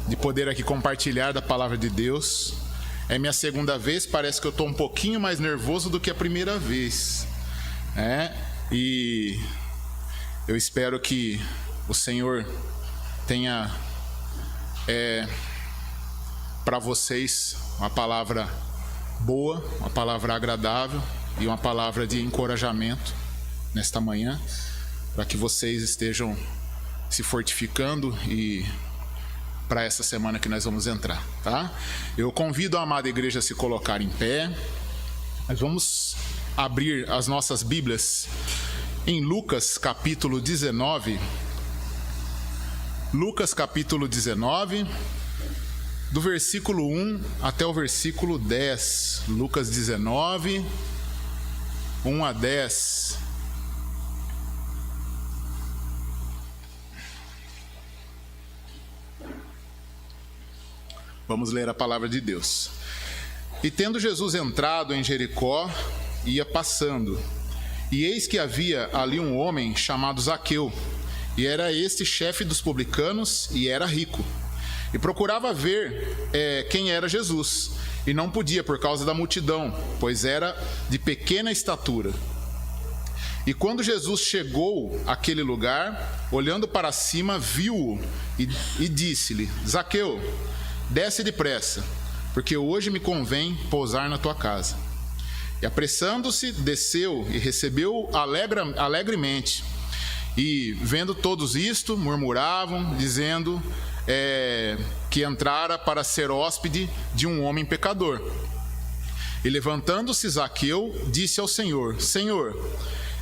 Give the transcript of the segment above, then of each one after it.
de poder aqui compartilhar da palavra de Deus. É minha segunda vez, parece que eu estou um pouquinho mais nervoso do que a primeira vez, né? E eu espero que o Senhor tenha para vocês uma palavra boa, uma palavra agradável e uma palavra de encorajamento nesta manhã, para que vocês estejam se fortificando e para essa semana que nós vamos entrar, tá? Eu convido a amada igreja a se colocar em pé. Nós vamos abrir as nossas Bíblias em Lucas capítulo 19. Lucas capítulo 19, do versículo 1 até o versículo 10. Lucas 19, 1 a 10. Vamos ler a palavra de Deus. E tendo Jesus entrado em Jericó, ia passando. E eis que havia ali um homem chamado Zaqueu, e era este chefe dos publicanos, e era rico. E procurava ver quem era Jesus, e não podia por causa da multidão, pois era de pequena estatura. E quando Jesus chegou àquele lugar, olhando para cima, viu-o e disse-lhe: Zaqueu, desce depressa, porque hoje me convém pousar na tua casa. E apressando-se, desceu e recebeu alegremente. E vendo todos isto, murmuravam, dizendo que entrara para ser hóspede de um homem pecador. E levantando-se Zaqueu, disse ao Senhor: Senhor,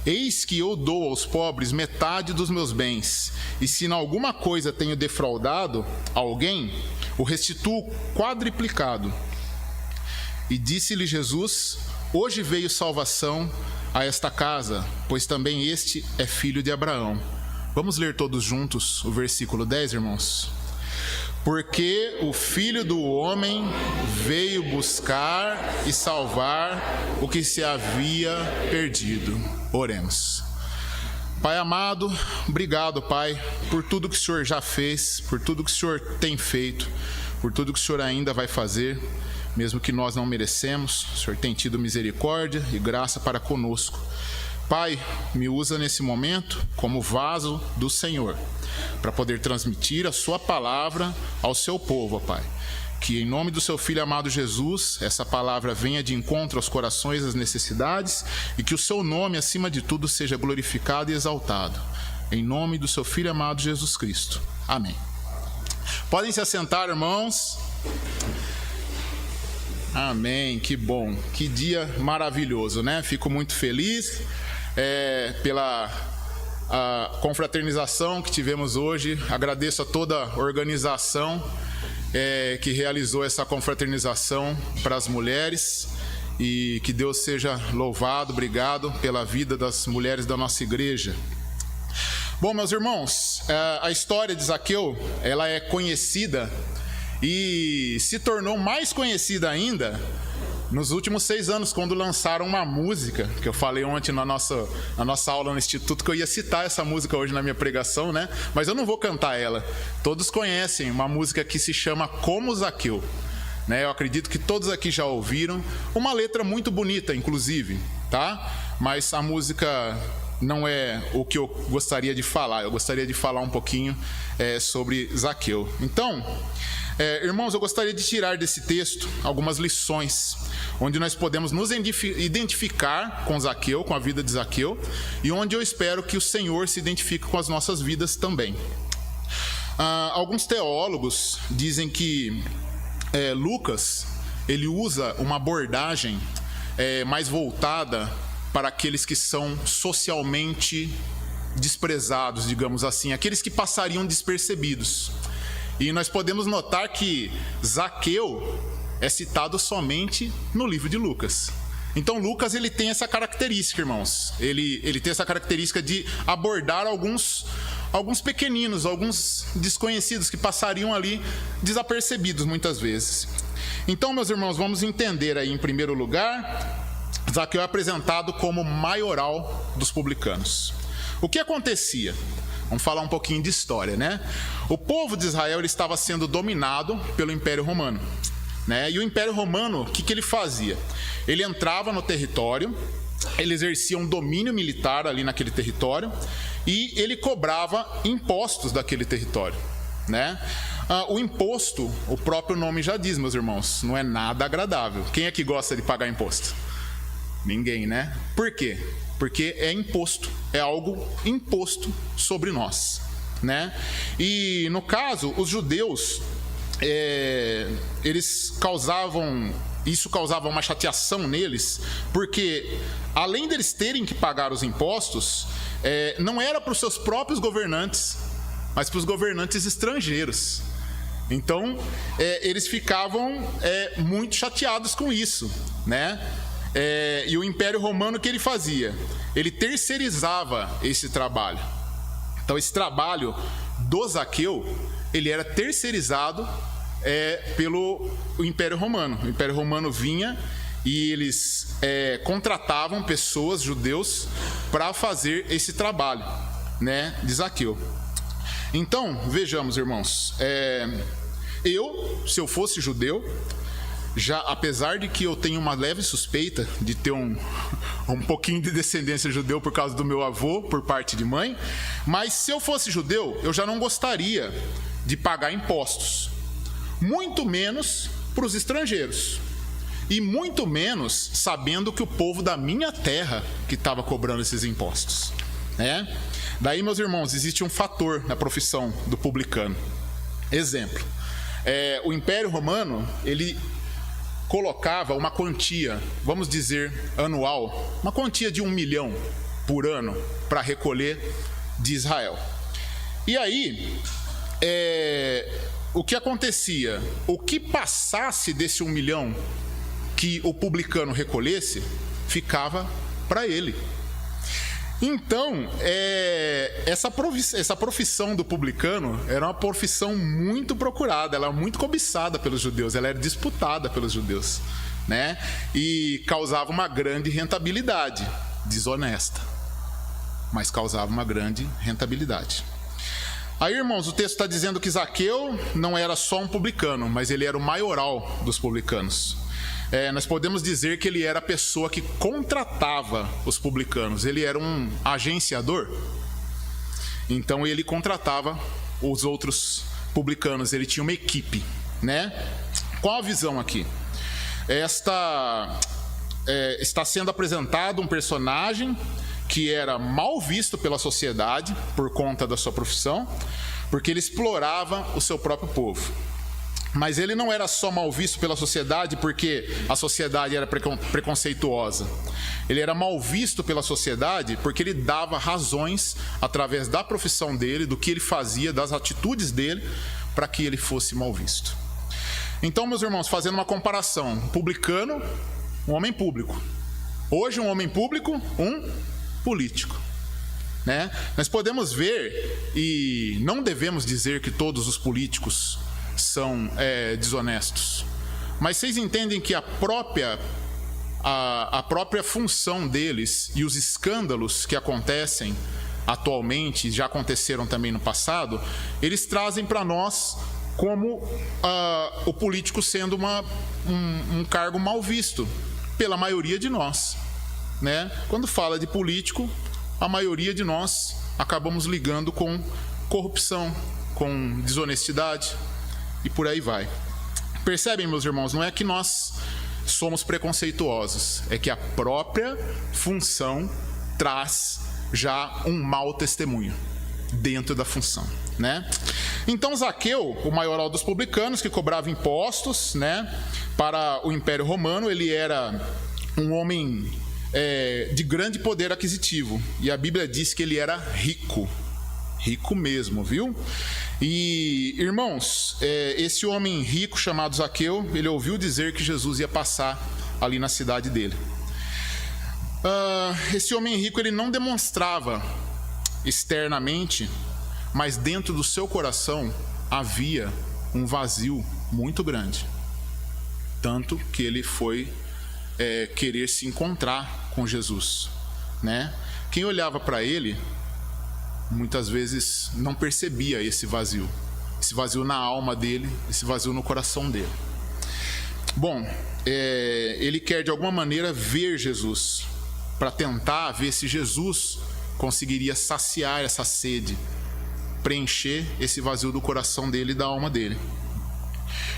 eis que eu dou aos pobres metade dos meus bens, e se em alguma coisa tenho defraudado alguém, o restituo quadriplicado. E disse-lhe Jesus: hoje veio salvação a esta casa, pois também este é filho de Abraão. Vamos ler todos juntos o versículo 10, irmãos. Porque o Filho do Homem veio buscar e salvar o que se havia perdido. Oremos. Pai amado, obrigado, Pai, por tudo que o Senhor já fez, por tudo que o Senhor tem feito, por tudo que o Senhor ainda vai fazer, mesmo que nós não merecemos. O Senhor tem tido misericórdia e graça para conosco. Pai, me usa nesse momento como vaso do Senhor, para poder transmitir a sua palavra ao seu povo, Pai. Que em nome do seu Filho amado Jesus, essa palavra venha de encontro aos corações, às necessidades, e que o seu nome, acima de tudo, seja glorificado e exaltado. Em nome do seu Filho amado Jesus Cristo. Amém. Podem se assentar, irmãos. Amém, que bom, que dia maravilhoso, né? Fico muito feliz pela confraternização que tivemos hoje. Agradeço a toda a organização que realizou essa confraternização para as mulheres, e que Deus seja louvado. Obrigado pela vida das mulheres da nossa igreja. Bom, meus irmãos, a história de Zaqueu, ela é conhecida e se tornou mais conhecida ainda nos últimos 6 anos, quando lançaram uma música, que eu falei ontem na nossa aula no Instituto, que eu ia citar essa música hoje na minha pregação, né? Mas eu não vou cantar ela. Todos conhecem uma música que se chama Como Zaqueu, né? Eu acredito que todos aqui já ouviram. Uma letra muito bonita, inclusive, tá? Mas a música não é o que eu gostaria de falar. Eu gostaria de falar um pouquinho sobre Zaqueu. Então, irmãos, eu gostaria de tirar desse texto algumas lições, onde nós podemos nos identificar com Zaqueu, com a vida de Zaqueu, e onde eu espero que o Senhor se identifique com as nossas vidas também. Alguns teólogos dizem que Lucas, ele usa uma abordagem mais voltada para aqueles que são socialmente desprezados, digamos assim, aqueles que passariam despercebidos. E nós podemos notar que Zaqueu é citado somente no livro de Lucas. Então Lucas, ele tem essa característica, irmãos. Ele tem essa característica de abordar alguns pequeninos, alguns desconhecidos que passariam ali desapercebidos muitas vezes. Então, meus irmãos, vamos entender aí, em primeiro lugar, Zaqueu é apresentado como maioral dos publicanos. O que acontecia? Vamos falar um pouquinho de história, né? O povo de Israel ele estava sendo dominado pelo Império Romano, né? E o Império Romano, o que ele fazia? Ele entrava no território, ele exercia um domínio militar ali naquele território e ele cobrava impostos daquele território, né? O imposto, o próprio nome já diz, meus irmãos, não é nada agradável. Quem é que gosta de pagar imposto? Ninguém, né? Por quê? Porque é imposto, é algo imposto sobre nós, né? E no caso, os judeus, isso causava uma chateação neles, porque além deles terem que pagar os impostos, não era para os seus próprios governantes, mas para os governantes estrangeiros. Então, eles ficavam muito chateados com isso, né? E o Império Romano, o que ele fazia? Ele terceirizava esse trabalho. Então, esse trabalho do Zaqueu, ele era terceirizado pelo Império Romano. O Império Romano vinha e eles contratavam pessoas, judeus, para fazer esse trabalho, né, de Zaqueu. Então, vejamos, irmãos, se eu fosse judeu, já, apesar de que eu tenho uma leve suspeita de ter um pouquinho de descendência judeu por causa do meu avô, por parte de mãe, mas se eu fosse judeu, eu já não gostaria de pagar impostos, muito menos para os estrangeiros, e muito menos sabendo que o povo da minha terra que estava cobrando esses impostos, né? Daí, meus irmãos, existe um fator na profissão do publicano. Exemplo, o Império Romano, ele colocava uma quantia, vamos dizer, anual, uma quantia de 1 milhão por ano para recolher de Israel. E aí, o que acontecia? O que passasse desse 1 milhão que o publicano recolhesse, ficava para ele. Então, essa profissão do publicano era uma profissão muito procurada, ela era muito cobiçada pelos judeus, ela era disputada pelos judeus, né? E causava uma grande rentabilidade, desonesta, mas causava uma grande rentabilidade. Aí, irmãos, o texto está dizendo que Zaqueu não era só um publicano, mas ele era o maioral dos publicanos. Nós podemos dizer que ele era a pessoa que contratava os publicanos. Ele era um agenciador. Então ele contratava os outros publicanos. Ele tinha uma equipe, né? Qual a visão aqui? Está sendo apresentado um personagem que era mal visto pela sociedade por conta da sua profissão, porque ele explorava o seu próprio povo. Mas ele não era só mal visto pela sociedade porque a sociedade era preconceituosa. Ele era mal visto pela sociedade porque ele dava razões através da profissão dele, do que ele fazia, das atitudes dele, para que ele fosse mal visto. Então, meus irmãos, fazendo uma comparação, publicano, um homem público. Hoje, um homem público, um político, né? Nós podemos ver, e não devemos dizer que todos os políticos são desonestos, mas vocês entendem que a própria função deles e os escândalos que acontecem atualmente, já aconteceram também no passado, eles trazem para nós como o político sendo um cargo mal visto pela maioria de nós, né? Quando fala de político, a maioria de nós acabamos ligando com corrupção, com desonestidade, e por aí vai. Percebem, meus irmãos, não é que nós somos preconceituosos, é que a própria função traz já um mau testemunho dentro da função, né? Então Zaqueu, o maioral dos publicanos, que cobrava impostos, né, para o Império Romano, ele era um homem de grande poder aquisitivo, e a Bíblia diz que ele era rico mesmo, viu? E, irmãos, esse homem rico chamado Zaqueu, ele ouviu dizer que Jesus ia passar ali na cidade dele. Esse homem rico, ele não demonstrava externamente, mas dentro do seu coração havia um vazio muito grande. Tanto que ele foi querer se encontrar com Jesus, né? Quem olhava para ele muitas vezes não percebia esse vazio na alma dele, esse vazio no coração dele. Bom, ele quer de alguma maneira ver Jesus, para tentar ver se Jesus conseguiria saciar essa sede, preencher esse vazio do coração dele e da alma dele.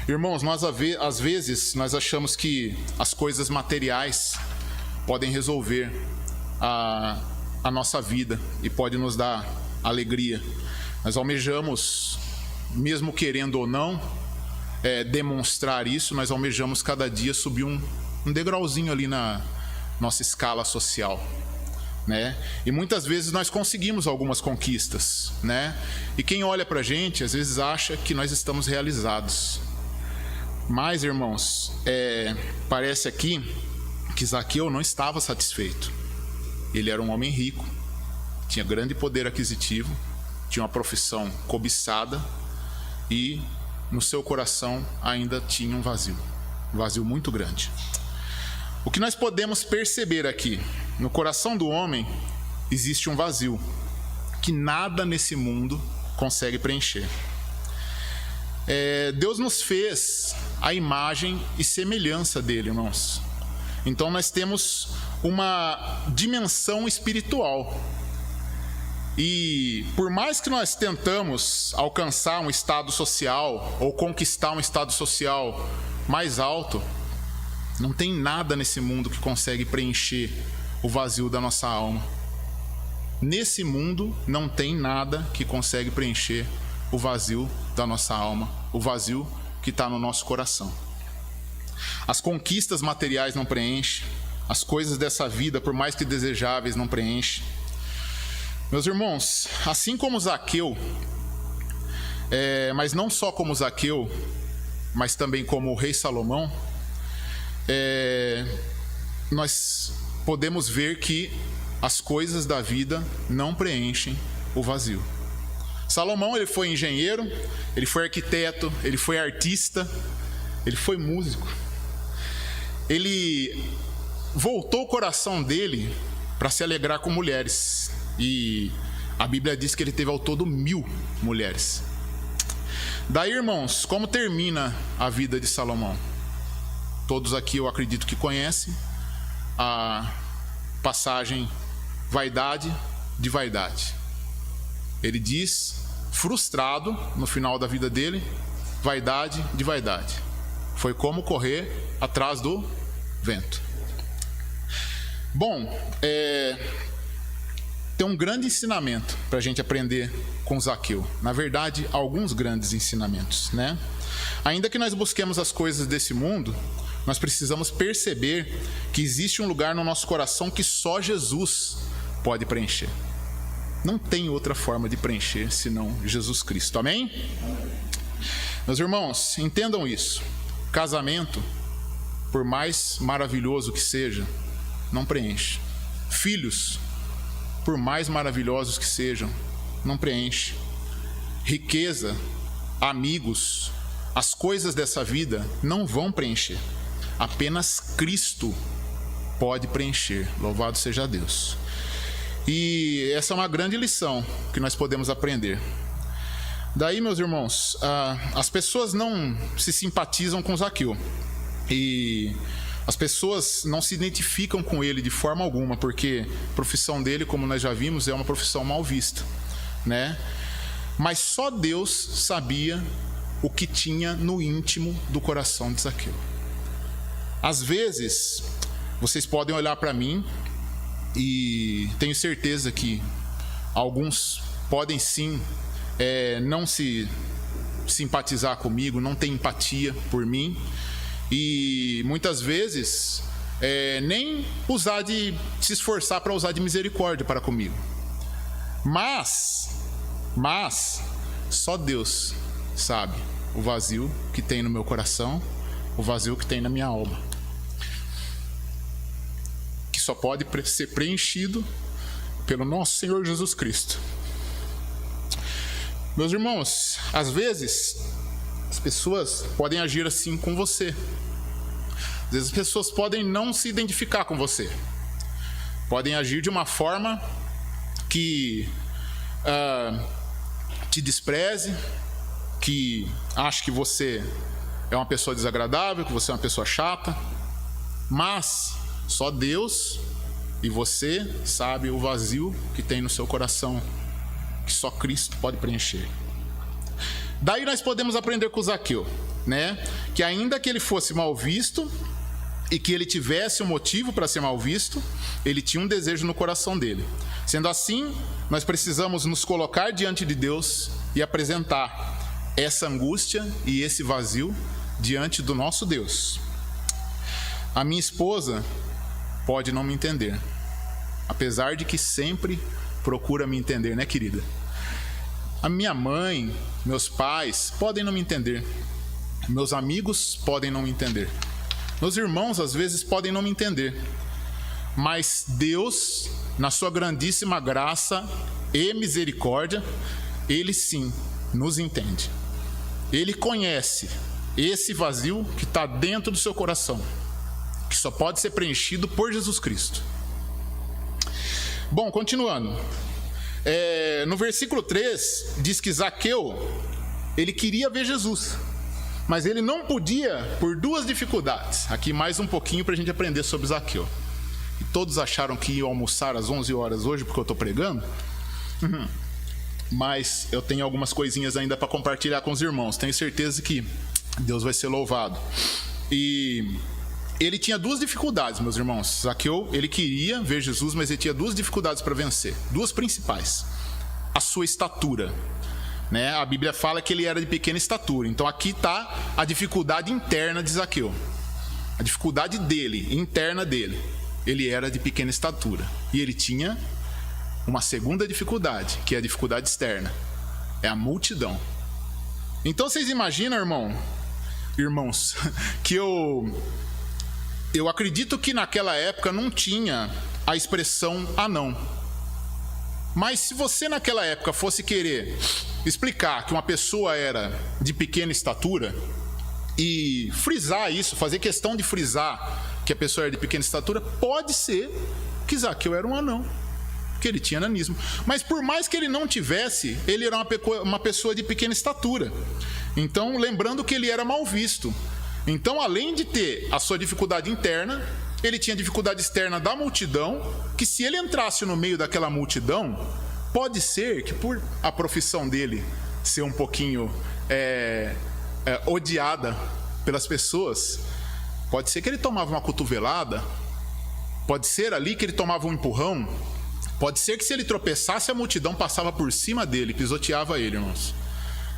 Irmãos, nós às vezes nós achamos que as coisas materiais podem resolver a nossa vida e pode nos dar alegria. Nós almejamos, mesmo querendo ou não demonstrar isso, nós almejamos cada dia subir um degrauzinho ali na nossa escala social, né? E muitas vezes nós conseguimos algumas conquistas, né? E quem olha pra gente às vezes acha que nós estamos realizados. Mas, irmãos, parece aqui que Zaqueu não estava satisfeito. Ele era um homem rico, tinha grande poder aquisitivo, tinha uma profissão cobiçada e no seu coração ainda tinha um vazio muito grande. O que nós podemos perceber aqui, no coração do homem existe um vazio que nada nesse mundo consegue preencher. Deus nos fez a imagem e semelhança dele, irmãos. Então nós temos uma dimensão espiritual. E por mais que nós tentamos alcançar um estado social ou conquistar um estado social mais alto, não tem nada nesse mundo que consegue preencher o vazio da nossa alma. Nesse mundo não tem nada que consegue preencher o vazio da nossa alma, o vazio que está no nosso coração. As conquistas materiais não preenchem, as coisas dessa vida, por mais que desejáveis, não preenchem. Meus irmãos, assim como Zaqueu, mas não só como Zaqueu, mas também como o rei Salomão, nós podemos ver que as coisas da vida não preenchem o vazio. Salomão, ele foi engenheiro, ele foi arquiteto, ele foi artista, ele foi músico. Ele voltou o coração dele para se alegrar com mulheres. E a Bíblia diz que ele teve ao todo 1000 mulheres. Daí, irmãos, como termina a vida de Salomão? Todos aqui eu acredito que conhecem a passagem vaidade de vaidade. Ele diz, frustrado no final da vida dele, vaidade de vaidade. Foi como correr atrás do vento. Bom, tem um grande ensinamento para a gente aprender com Zaqueu. Na verdade, alguns grandes ensinamentos, né? Ainda que nós busquemos as coisas desse mundo, nós precisamos perceber que existe um lugar no nosso coração que só Jesus pode preencher. Não tem outra forma de preencher senão Jesus Cristo. Amém? Meus irmãos, entendam isso. Casamento, por mais maravilhoso que seja, não preenche. Filhos, por mais maravilhosos que sejam, não preenche. Riqueza, amigos, as coisas dessa vida não vão preencher. Apenas Cristo pode preencher. Louvado seja Deus. E essa é uma grande lição que nós podemos aprender. Daí, meus irmãos, as pessoas não se simpatizam com Zaqueu. E as pessoas não se identificam com ele de forma alguma, porque a profissão dele, como nós já vimos, é uma profissão mal vista, né? Mas só Deus sabia o que tinha no íntimo do coração de Zaqueu. Às vezes, vocês podem olhar para mim e tenho certeza que alguns podem sim não se simpatizar comigo, não ter empatia por mim e muitas vezes nem usar de se esforçar para usar de misericórdia para comigo. Mas só Deus sabe o vazio que tem no meu coração, o vazio que tem na minha alma, que só pode ser preenchido pelo nosso Senhor Jesus Cristo. Meus irmãos, às vezes as pessoas podem agir assim com você. Às vezes as pessoas podem não se identificar com você. Podem agir de uma forma que te despreze, que ache que você é uma pessoa desagradável, que você é uma pessoa chata, mas só Deus e você sabe o vazio que tem no seu coração, que só Cristo pode preencher. Daí nós podemos aprender com Zaqueu, né? Que ainda que ele fosse mal visto e que ele tivesse um motivo para ser mal visto, ele tinha um desejo no coração dele. Sendo assim, nós precisamos nos colocar diante de Deus e apresentar essa angústia e esse vazio diante do nosso Deus. A minha esposa pode não me entender, apesar de que sempre procura me entender, né, querida? A minha mãe, meus pais podem não me entender, meus amigos podem não me entender, meus irmãos às vezes podem não me entender, mas Deus, na sua grandíssima graça e misericórdia, Ele sim nos entende. Ele conhece esse vazio que está dentro do seu coração, que só pode ser preenchido por Jesus Cristo. Bom, continuando. No versículo 3, diz que Zaqueu, ele queria ver Jesus, mas ele não podia por duas dificuldades. Aqui mais um pouquinho para a gente aprender sobre Zaqueu. E todos acharam que iam almoçar às 11 horas hoje porque eu estou pregando? Mas eu tenho algumas coisinhas ainda para compartilhar com os irmãos. Tenho certeza que Deus vai ser louvado. E ele tinha duas dificuldades, meus irmãos. Zaqueu, ele queria ver Jesus, mas ele tinha duas dificuldades para vencer. Duas principais. A sua estatura, né? A Bíblia fala que ele era de pequena estatura. Então aqui está a dificuldade interna de Zaqueu. A dificuldade dele, interna dele. Ele era de pequena estatura. E ele tinha uma segunda dificuldade, que é a dificuldade externa. É a multidão. Então vocês imaginam, irmãos, que eu acredito que naquela época não tinha a expressão anão. Mas se você naquela época fosse querer explicar que uma pessoa era de pequena estatura e frisar isso, fazer questão de frisar que a pessoa era de pequena estatura, pode ser que Zaqueu era um anão, que ele tinha nanismo. Mas por mais que ele não tivesse, ele era uma pessoa de pequena estatura. Então, lembrando que ele era mal visto. Então, além de ter a sua dificuldade interna, ele tinha dificuldade externa da multidão, que se ele entrasse no meio daquela multidão, pode ser que por a profissão dele ser um pouquinho odiada pelas pessoas, pode ser que ele tomava uma cotovelada, pode ser ali que ele tomava um empurrão, pode ser que se ele tropeçasse, a multidão passava por cima dele, pisoteava ele, irmãos.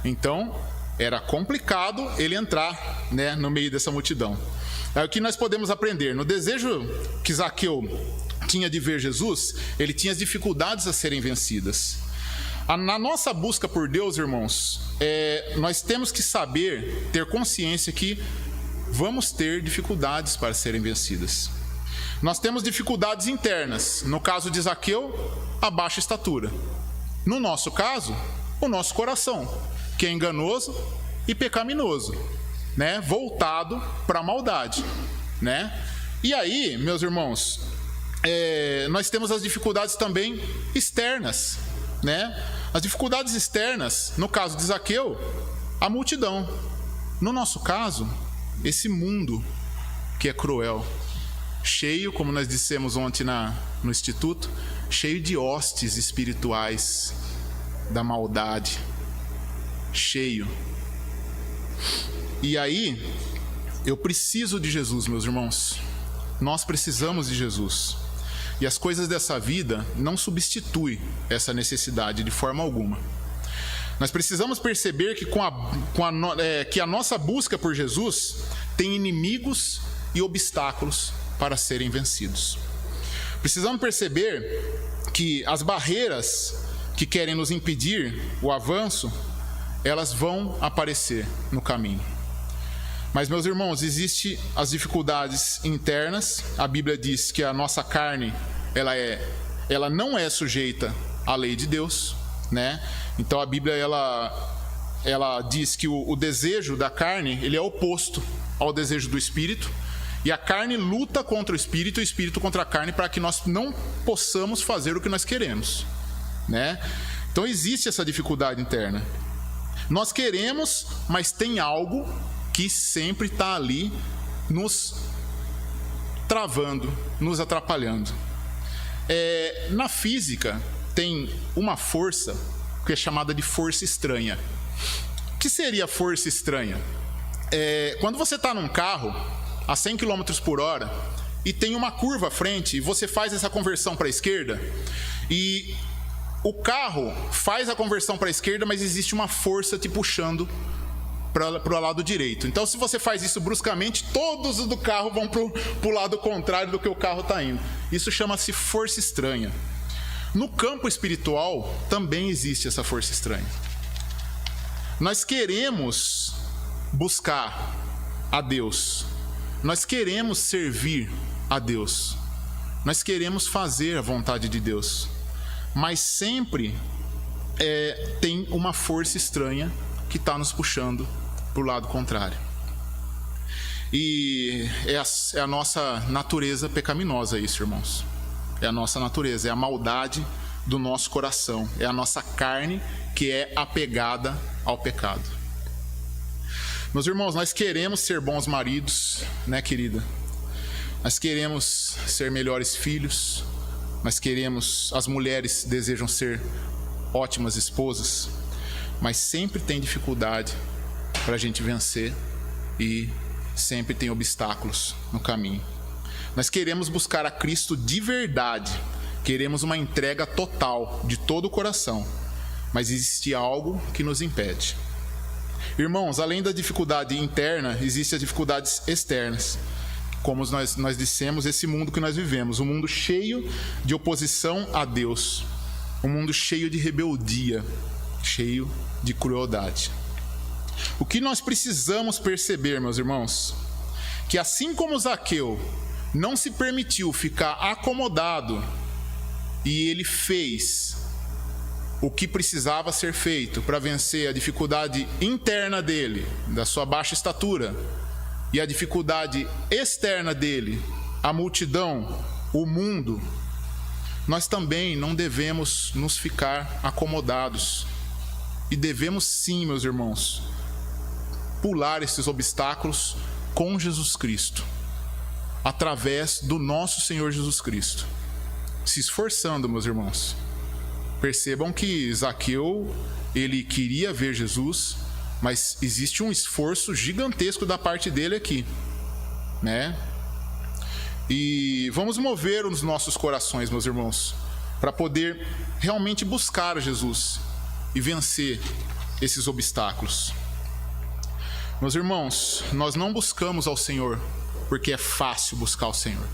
Então, era complicado ele entrar, né, no meio dessa multidão. É o que nós podemos aprender. No desejo que Zaqueu tinha de ver Jesus, ele tinha as dificuldades a serem vencidas. Na nossa busca por Deus, irmãos, nós temos que saber, ter consciência que vamos ter dificuldades para serem vencidas. Nós temos dificuldades internas. No caso de Zaqueu, a baixa estatura. No nosso caso, o nosso coração, que é enganoso e pecaminoso, né? Voltado para a maldade, né? E aí, meus irmãos, nós temos as dificuldades também externas, né? As dificuldades externas, no caso de Zaqueu, a multidão. No nosso caso, esse mundo que é cruel, cheio, como nós dissemos ontem no Instituto, cheio de hostes espirituais da maldade, cheio. E aí, eu preciso de Jesus, meus irmãos. Nós precisamos de Jesus. E as coisas dessa vida não substituem essa necessidade de forma alguma. Nós precisamos perceber que que a nossa busca por Jesus tem inimigos e obstáculos para serem vencidos. Precisamos perceber que as barreiras que querem nos impedir o avanço, elas vão aparecer no caminho. Mas, meus irmãos, existem as dificuldades internas. A Bíblia diz que a nossa carne, ela não é sujeita à lei de Deus, né? Então a Bíblia ela diz que o desejo da carne, ele é oposto ao desejo do Espírito, e a carne luta contra o Espírito e o Espírito contra a carne, para que nós não possamos fazer o que nós queremos, né? Então existe essa dificuldade interna. Nós queremos, mas tem algo que sempre está ali nos travando, nos atrapalhando. Na física tem uma força que é chamada de força estranha. O que seria força estranha? Quando você está num carro a 100 km por hora e tem uma curva à frente e você faz essa conversão para a esquerda e o carro faz a conversão para a esquerda, mas existe uma força te puxando para o lado direito. Então, se você faz isso bruscamente, todos do carro vão para o lado contrário do que o carro está indo. Isso chama-se força estranha. No campo espiritual, também existe essa força estranha. Nós queremos buscar a Deus. Nós queremos servir a Deus. Nós queremos fazer a vontade de Deus. Mas sempre tem uma força estranha que está nos puxando para o lado contrário. E é a nossa natureza pecaminosa isso, irmãos. É a nossa natureza, é a maldade do nosso coração. É a nossa carne que é apegada ao pecado. Meus irmãos, nós queremos ser bons maridos, né, querida? Nós queremos ser melhores filhos. Nós queremos, as mulheres desejam ser ótimas esposas, mas sempre tem dificuldade para a gente vencer e sempre tem obstáculos no caminho. Nós queremos buscar a Cristo de verdade, queremos uma entrega total de todo o coração, mas existe algo que nos impede. Irmãos, além da dificuldade interna, existem as dificuldades externas. Como nós dissemos, esse mundo que nós vivemos, um mundo cheio de oposição a Deus, um mundo cheio de rebeldia, cheio de crueldade. O que nós precisamos perceber, meus irmãos, que assim como Zaqueu não se permitiu ficar acomodado e ele fez o que precisava ser feito para vencer a dificuldade interna dele, da sua baixa estatura, e a dificuldade externa dele, a multidão, o mundo, nós também não devemos nos ficar acomodados. E devemos sim, meus irmãos, pular esses obstáculos com Jesus Cristo, através do nosso Senhor Jesus Cristo, se esforçando, meus irmãos. Percebam que Zaqueu, ele queria ver Jesus, mas existe um esforço gigantesco da parte dele aqui, né? E vamos mover os nossos corações, meus irmãos, para poder realmente buscar Jesus e vencer esses obstáculos. Meus irmãos, nós não buscamos ao Senhor porque é fácil buscar o Senhor.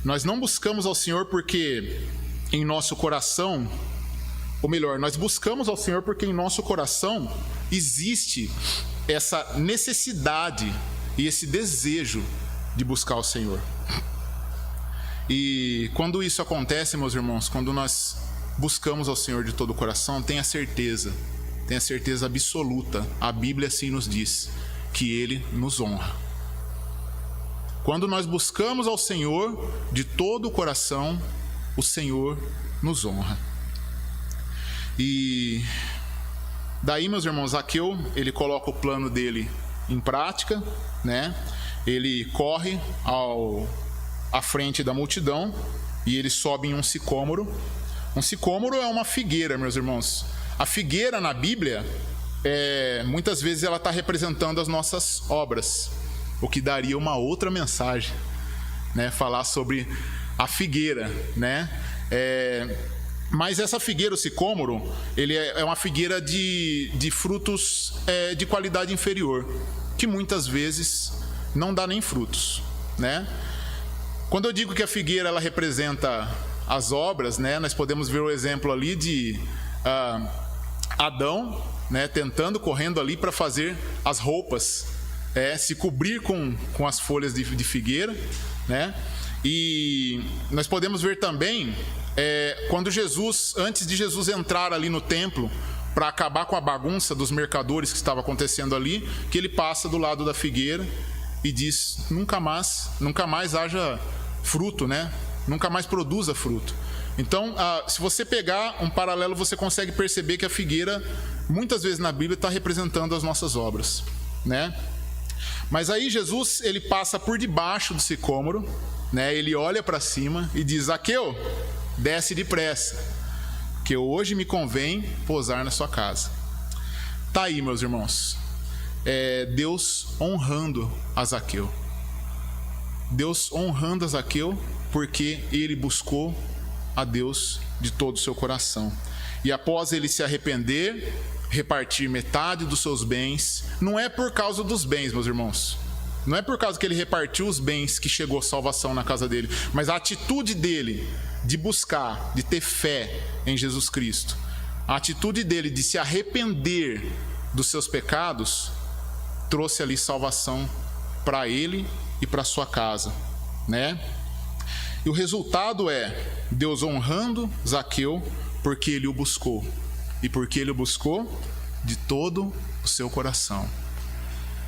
Nós não buscamos ao Senhor porque em nosso coração, ou melhor, nós buscamos ao Senhor porque em nosso coração existe essa necessidade e esse desejo de buscar o Senhor. E quando isso acontece, meus irmãos, quando nós buscamos ao Senhor de todo o coração, tenha certeza absoluta, a Bíblia assim nos diz, que Ele nos honra. Quando nós buscamos ao Senhor de todo o coração, o Senhor nos honra. E daí, meus irmãos, Zaqueu, ele coloca o plano dele em prática, né? Ele corre à frente da multidão e ele sobe em um sicômoro. Um sicômoro é uma figueira, meus irmãos. A figueira na Bíblia, muitas vezes ela está representando as nossas obras, o que daria uma outra mensagem, né? Falar sobre a figueira, né? Mas essa figueira, o sicômoro, ele é uma figueira de frutos de qualidade inferior, que muitas vezes não dá nem frutos, né? Quando eu digo que a figueira ela representa as obras, né? Nós podemos ver o exemplo ali de Adão, né? Correndo ali para fazer as roupas, se cobrir com as folhas de figueira, né? E nós podemos ver também quando Jesus, antes de Jesus entrar ali no templo para acabar com a bagunça dos mercadores que estava acontecendo ali, que ele passa do lado da figueira e diz: nunca mais haja fruto, né? Nunca mais produza fruto. Então, se você pegar um paralelo, você consegue perceber que a figueira, muitas vezes na Bíblia, está representando as nossas obras, né? Mas aí Jesus, ele passa por debaixo do sicômoro, né? Ele olha para cima e diz: Zaqueu, desce depressa, que hoje me convém pousar na sua casa. Tá aí, meus irmãos, Deus honrando a Zaqueu. Deus honrando a Zaqueu porque ele buscou a Deus de todo o seu coração. E após ele se arrepender, repartir metade dos seus bens. Não é por causa dos bens, meus irmãos. Não é por causa que ele repartiu os bens que chegou salvação na casa dele, mas a atitude dele de buscar, de ter fé em Jesus Cristo, a atitude dele de se arrepender dos seus pecados, trouxe ali salvação para ele e para sua casa, né? E o resultado é Deus honrando Zaqueu porque ele o buscou. E porque ele o buscou de todo o seu coração.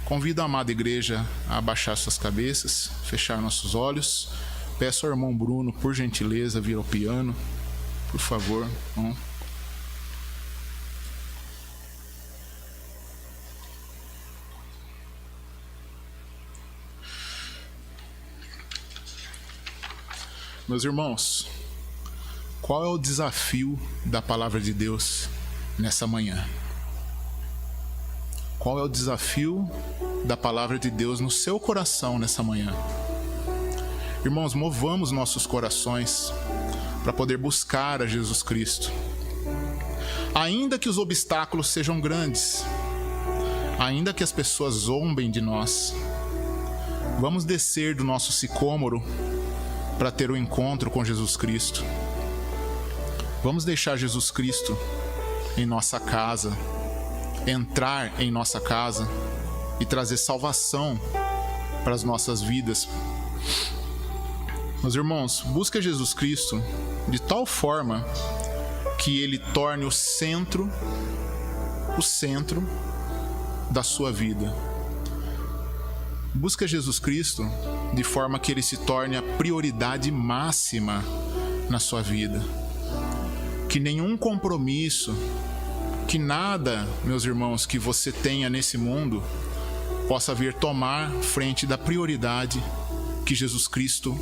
Convido a amada igreja a abaixar suas cabeças, fechar nossos olhos. Peço ao irmão Bruno, por gentileza, vir ao piano. Por favor, irmão. Meus irmãos, qual é o desafio da palavra de Deus nessa manhã? Qual é o desafio da palavra de Deus no seu coração nessa manhã? Irmãos, movamos nossos corações para poder buscar a Jesus Cristo. Ainda que os obstáculos sejam grandes, ainda que as pessoas zombem de nós, vamos descer do nosso sicômoro para ter o encontro com Jesus Cristo. Vamos deixar Jesus Cristo em nossa casa, entrar em nossa casa e trazer salvação para as nossas vidas. Meus irmãos, busque Jesus Cristo de tal forma que Ele torne o centro da sua vida. Busque Jesus Cristo de forma que Ele se torne a prioridade máxima na sua vida. Que nenhum compromisso, que nada, meus irmãos, que você tenha nesse mundo possa vir tomar frente da prioridade que Jesus Cristo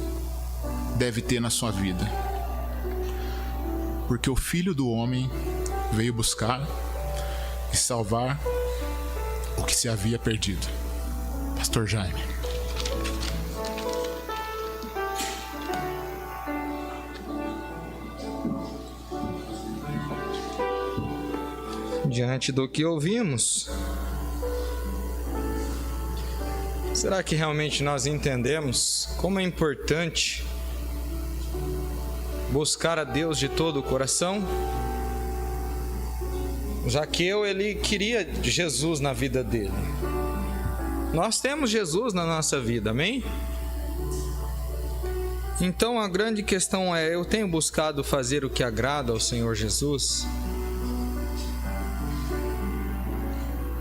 deve ter na sua vida. Porque o Filho do Homem veio buscar e salvar o que se havia perdido. Pastor Jaime. Diante do que ouvimos, será que realmente nós entendemos como é importante buscar a Deus de todo o coração? Zaqueu, ele queria Jesus na vida dele. Nós temos Jesus na nossa vida, amém? Então a grande questão é: eu tenho buscado fazer o que agrada ao Senhor Jesus?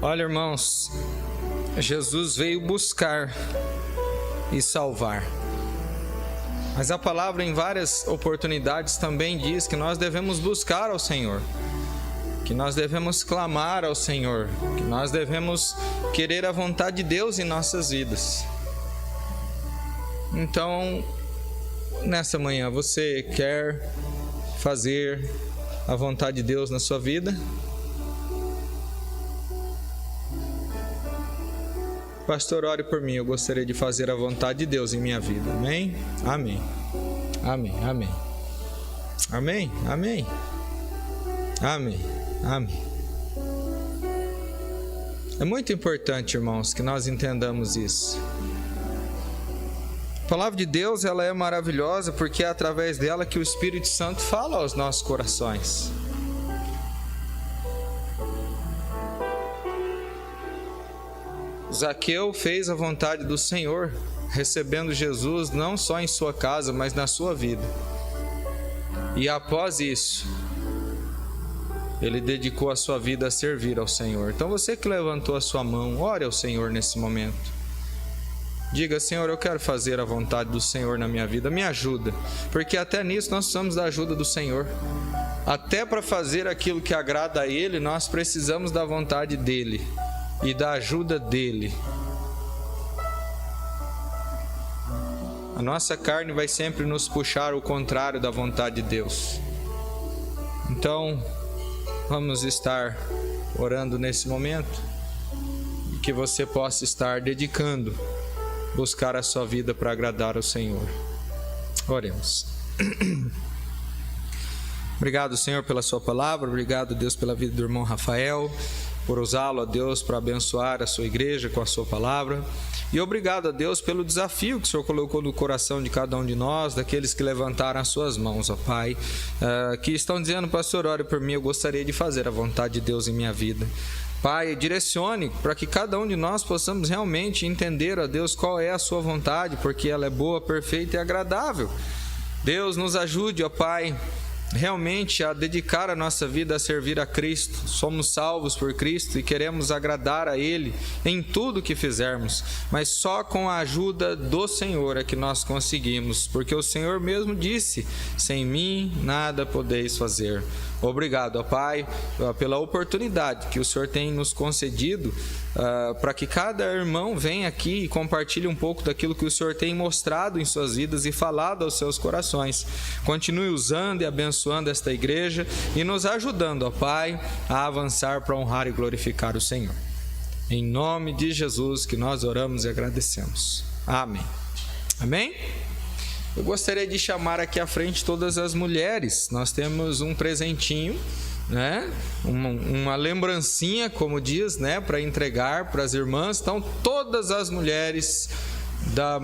Olha, irmãos, Jesus veio buscar e salvar. Mas a palavra em várias oportunidades também diz que nós devemos buscar ao Senhor, que nós devemos clamar ao Senhor, que nós devemos querer a vontade de Deus em nossas vidas. Então, nessa manhã, você quer fazer a vontade de Deus na sua vida? Pastor, ore por mim, eu gostaria de fazer a vontade de Deus em minha vida. Amém? Amém. Amém. Amém. Amém. Amém. Amém. Amém. É muito importante, irmãos, que nós entendamos isso. A palavra de Deus, ela é maravilhosa porque é através dela que o Espírito Santo fala aos nossos corações. Zaqueu fez a vontade do Senhor, recebendo Jesus não só em sua casa, mas na sua vida. E após isso, ele dedicou a sua vida a servir ao Senhor. Então você que levantou a sua mão, ore ao Senhor nesse momento. Diga: Senhor, eu quero fazer a vontade do Senhor na minha vida, me ajuda, porque até nisso nós precisamos da ajuda do Senhor. Até para fazer aquilo que agrada a Ele, nós precisamos da vontade dEle e da ajuda dEle. A nossa carne vai sempre nos puxar o contrário da vontade de Deus. Então, vamos estar orando nesse momento e que você possa estar dedicando, buscar a sua vida para agradar ao Senhor. Oremos. Obrigado, Senhor, pela sua palavra. Obrigado, Deus, pela vida do irmão Rafael, por usá-lo, a Deus, para abençoar a sua igreja com a sua palavra. E obrigado a Deus pelo desafio que o Senhor colocou no coração de cada um de nós, daqueles que levantaram as suas mãos, ó Pai, que estão dizendo: pastor, ore por mim, eu gostaria de fazer a vontade de Deus em minha vida. Pai, direcione para que cada um de nós possamos realmente entender, ó Deus, qual é a sua vontade, porque ela é boa, perfeita e agradável. Deus, nos ajude, ó Pai, realmente a dedicar a nossa vida a servir a Cristo. Somos salvos por Cristo e queremos agradar a Ele em tudo que fizermos, mas só com a ajuda do Senhor é que nós conseguimos, porque o Senhor mesmo disse: sem mim nada podeis fazer. Obrigado, ó Pai, pela oportunidade que o Senhor tem nos concedido, para que cada irmão venha aqui e compartilhe um pouco daquilo que o Senhor tem mostrado em suas vidas e falado aos seus corações. Continue usando e abençoando esta igreja e nos ajudando, ó Pai, a avançar para honrar e glorificar o Senhor. Em nome de Jesus que nós oramos e agradecemos. Amém. Amém? Eu gostaria de chamar aqui à frente todas as mulheres. Nós temos um presentinho, né? Uma lembrancinha, como diz, né? Para entregar para as irmãs. Então, todas as mulheres da